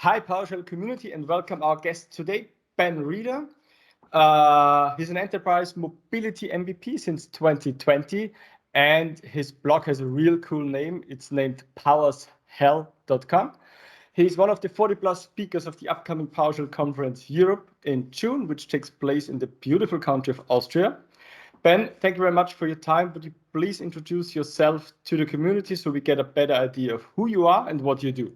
Hi, PowerShell community, and welcome our guest today, Ben Reeder. He's an enterprise mobility MVP since 2020, and his blog has a real cool name. It's named PowerShell.com. He's one of the 40 plus speakers of the upcoming PowerShell Conference Europe in June, which takes place in the beautiful country of Austria. Ben, thank you very much for your time. Would you please introduce yourself to the community so we get a better idea of who you are and what you do?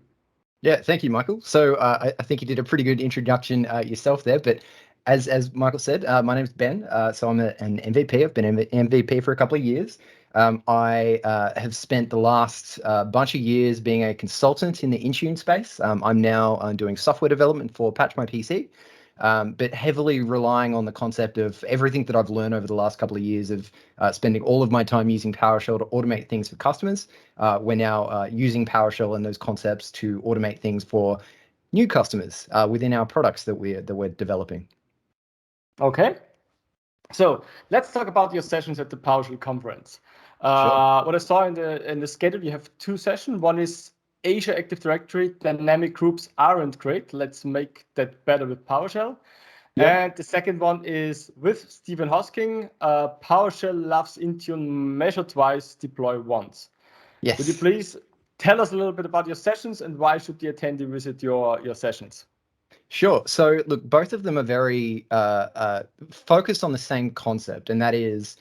Yeah, thank you, Michael. So I think you did a pretty good introduction yourself there. But as Michael said, my name is Ben. So I'm an MVP. I've been an MVP for a couple of years. I have spent the last bunch of years being a consultant in the Intune space. I'm now doing software development for Patch My PC. But heavily relying on the concept of everything that I've learned over the last couple of years of spending all of my time using PowerShell to automate things for customers. We're now using PowerShell and those concepts to automate things for new customers within our products that we're developing. Okay. So let's talk about your sessions at the PowerShell conference. Sure. What I saw in the schedule, you have two sessions. One is Asia Active Directory dynamic groups aren't great. Let's make that better with PowerShell. Yeah. And the second one is with Steven Hosking. PowerShell loves Intune, measure twice, deploy once. Yes. Would you please tell us a little bit about your sessions and why should the attendee visit your sessions? Sure. So look, both of them are very focused on the same concept, and that is,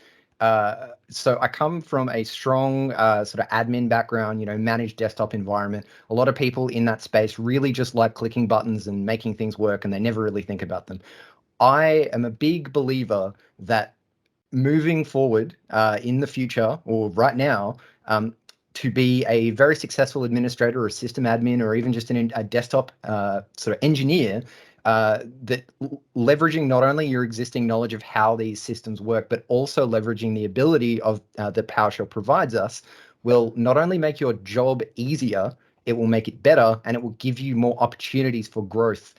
so I come from a strong sort of admin background, managed desktop environment. A lot of people in that space really just like clicking buttons and making things work, and they never really think about them. I am a big believer that moving forward in the future or right now, to be a very successful administrator or system admin or even just a desktop sort of engineer, that leveraging not only your existing knowledge of how these systems work, but also leveraging the ability of that PowerShell provides us will not only make your job easier, it will make it better, and it will give you more opportunities for growth,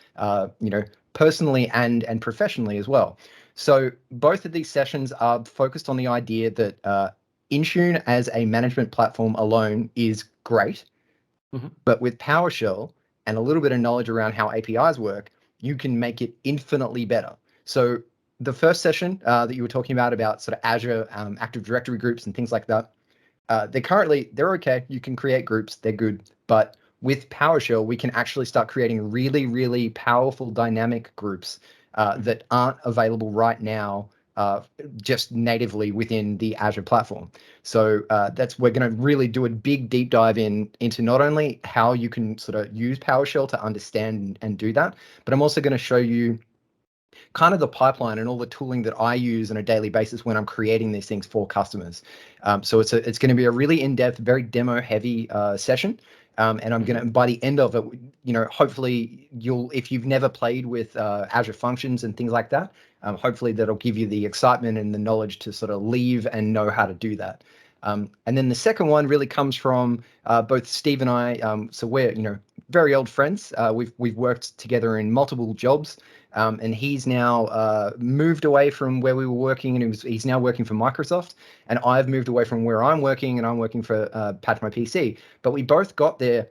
personally and professionally as well. So both of these sessions are focused on the idea that Intune as a management platform alone is great, but with PowerShell and a little bit of knowledge around how APIs work, you can make it infinitely better. So the first session that you were talking about sort of Azure Active Directory groups and things like that, they're okay. You can create groups, they're good. But with PowerShell, we can actually start creating really, really powerful dynamic groups that aren't available right now just natively within the Azure platform. So we're going to really do a big deep dive into not only how you can sort of use PowerShell to understand and do that, but I'm also going to show you kind of the pipeline and all the tooling that I use on a daily basis when I'm creating these things for customers. So it's going to be a really in-depth, very demo-heavy session. And I'm going to, by the end of it, hopefully if you've never played with Azure Functions and things like that, hopefully that'll give you the excitement and the knowledge to sort of leave and know how to do that. And then the second one really comes from both Steve and I. So we're, very old friends. We've worked together in multiple jobs. And he's now moved away from where we were working, and he's now working for Microsoft. And I've moved away from where I'm working, and I'm working for Patch My PC. But we both got there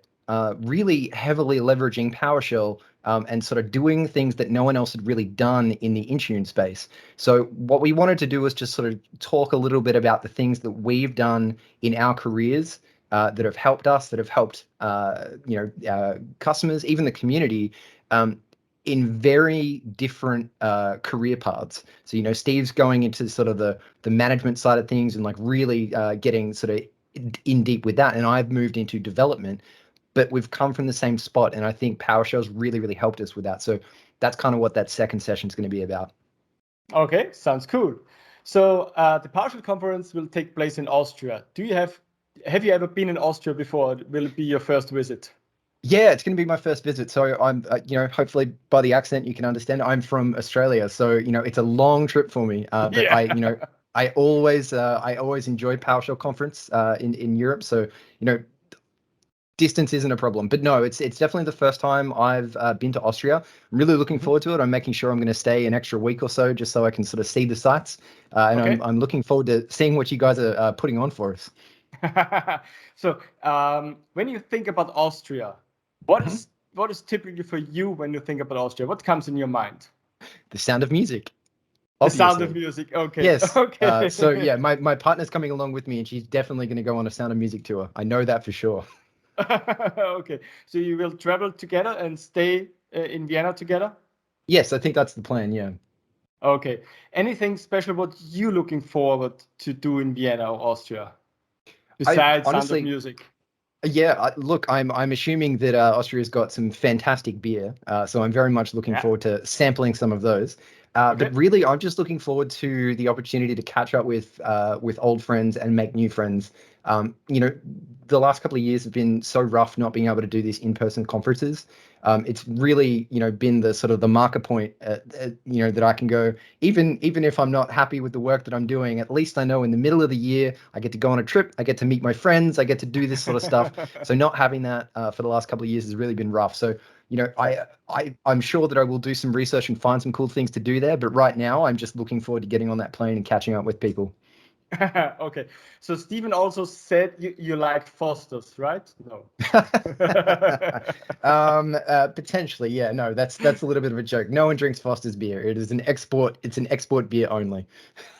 really heavily leveraging PowerShell and sort of doing things that no one else had really done in the Intune space. So what we wanted to do was just sort of talk a little bit about the things that we've done in our careers that have helped us, that have helped customers, even the community, in very different career paths. So, Steve's going into sort of the management side of things and like really getting sort of in deep with that. And I've moved into development, but we've come from the same spot. And I think PowerShell's really, really helped us with that. So that's kind of what that second session is going to be about. Okay, sounds cool. So the PowerShell conference will take place in Austria. Have you ever been in Austria before? Will it be your first visit? Yeah, it's going to be my first visit. So I'm, hopefully by the accent you can understand. I'm from Australia, so it's a long trip for me. But yeah. I always enjoy PowerShell conference in Europe. So distance isn't a problem. But no, it's definitely the first time I've been to Austria. I'm really looking forward to it. I'm making sure I'm going to stay an extra week or so just so I can sort of see the sights. And okay. I'm looking forward to seeing what you guys are putting on for us. So when you think about Austria, what what is typically for you when you think about Austria? What comes in your mind? The sound of music. The sound of Obviously. music. Okay. Yes. Okay. So yeah, my partner's coming along with me, and she's definitely going to go on a Sound of Music tour. I know that for sure. Okay. So you will travel together and stay in Vienna together? Yes, I think that's the plan. Yeah. Okay. Anything special what you looking forward to do in Vienna or Austria besides Sound of Honestly, Music? yeah, look, I'm assuming that Austria's got some fantastic beer, so I'm very much looking Yeah. forward to sampling some of those. Okay. But really, I'm just looking forward to the opportunity to catch up with old friends and make new friends. You know, the last couple of years have been so rough not being able to do these in-person conferences. It's really, been the sort of the marker point, that I can go, even if I'm not happy with the work that I'm doing, at least I know in the middle of the year, I get to go on a trip, I get to meet my friends, I get to do this sort of stuff. So not having that for the last couple of years has really been rough. So, I'm sure that I will do some research and find some cool things to do there. But right now, I'm just looking forward to getting on that plane and catching up with people. Okay. So Steven also said you like Foster's, right? No. Potentially, yeah. No, that's a little bit of a joke. No one drinks Foster's beer. It is an export. It's an export beer only.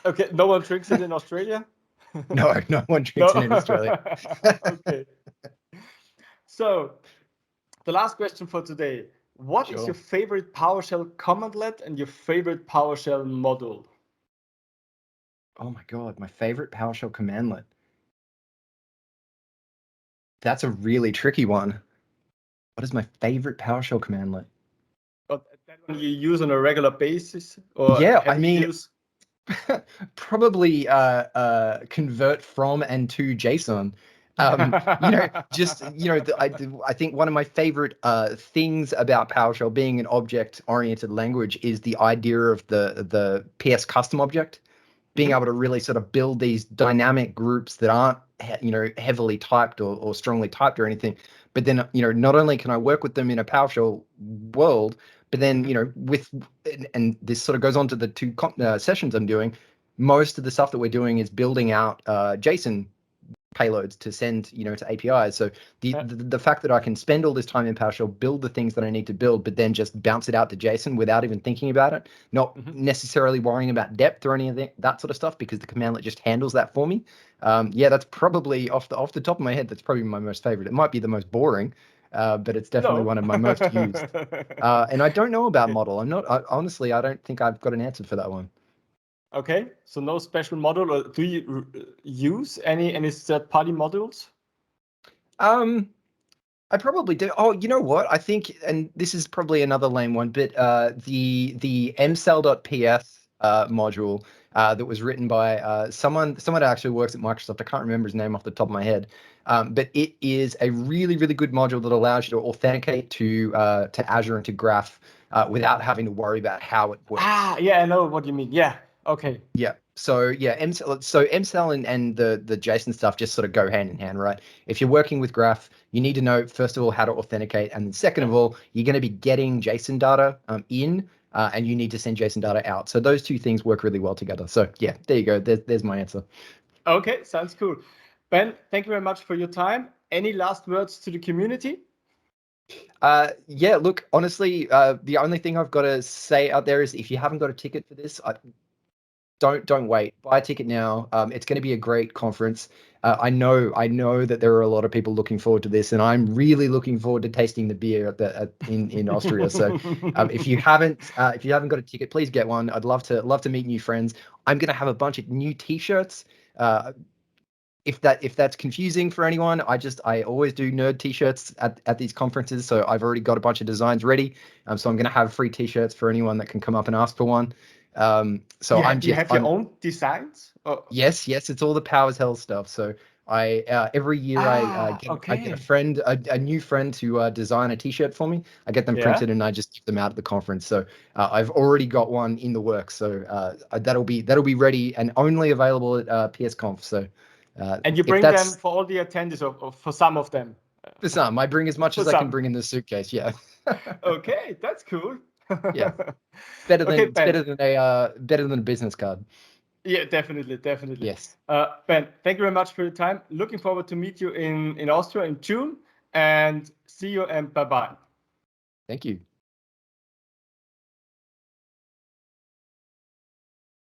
Okay. No one drinks it in Australia? No, no one drinks it in Australia. Okay. So the last question for today. What is Sure. your favorite PowerShell commandlet and your favorite PowerShell module? Oh my God, my favorite PowerShell commandlet. That's a really tricky one. What is my favorite PowerShell commandlet? But that one you use on a regular basis or Yeah, I heavy mean, use? probably convert from and to JSON. I think one of my favorite things about PowerShell being an object-oriented language is the idea of the PS custom object, being able to really sort of build these dynamic groups that aren't heavily typed or strongly typed or anything. But then not only can I work with them in a PowerShell world, but then and this sort of goes on to the two sessions I'm doing. Most of the stuff that we're doing is building out JSON payloads to send to APIs. So the fact that I can spend all this time in PowerShell, build the things that I need to build, but then just bounce it out to JSON without even thinking about it, not necessarily worrying about depth or any of that sort of stuff, because the commandlet just handles that for me. That's probably off the top of my head, that's probably my most favorite. It might be the most boring, but it's definitely one of my most used. And I don't know about model. Honestly, I don't think I've got an answer for that one. Okay, so no special model, or do you use any third-party modules? I probably do. Oh, you know what? I think, and this is probably another lame one, but the mcell.ps module that was written by someone that actually works at Microsoft. I can't remember his name off the top of my head, but it is a really, really good module that allows you to authenticate to Azure and to Graph without having to worry about how it works. Ah, yeah, I know what you mean. Yeah, okay. Yeah. So yeah, mcell and the JSON stuff just sort of go hand in hand, right? If you're working with Graph, you need to know first of all how to authenticate, and then second of all, you're going to be getting JSON data in, and you need to send JSON data out. So those two things work really well together. So yeah, there you go. There's my answer. Okay, sounds cool. Ben, thank you very much for your time. Any last words to the community? Yeah, look, honestly, the only thing I've got to say out there is if you haven't got a ticket for this, don't wait. Buy a ticket now. It's going to be a great conference. I know that there are a lot of people looking forward to this, and I'm really looking forward to tasting the beer in Austria. So if you haven't got a ticket, please get one. I'd love to meet new friends. I'm going to have a bunch of new T-shirts. If that's confusing for anyone, I always do nerd T-shirts at these conferences. So I've already got a bunch of designs ready. So I'm going to have free T-shirts for anyone that can come up and ask for one. So you have your own designs? Oh. Yes, it's all the PowerShell stuff. So every year I get a new friend to design a T-shirt for me. I get them printed and I just give them out at the conference. So I've already got one in the works. So that'll be ready and only available at PSCONF. So and you bring them for all the attendees, or for some of them? For some, I bring as much as I can bring in the suitcase. Yeah. Okay, that's cool. Yeah, better than a business card. Yeah, definitely. Yes. Ben, thank you very much for your time. Looking forward to meet you in Austria in June, and see you and bye-bye. Thank you.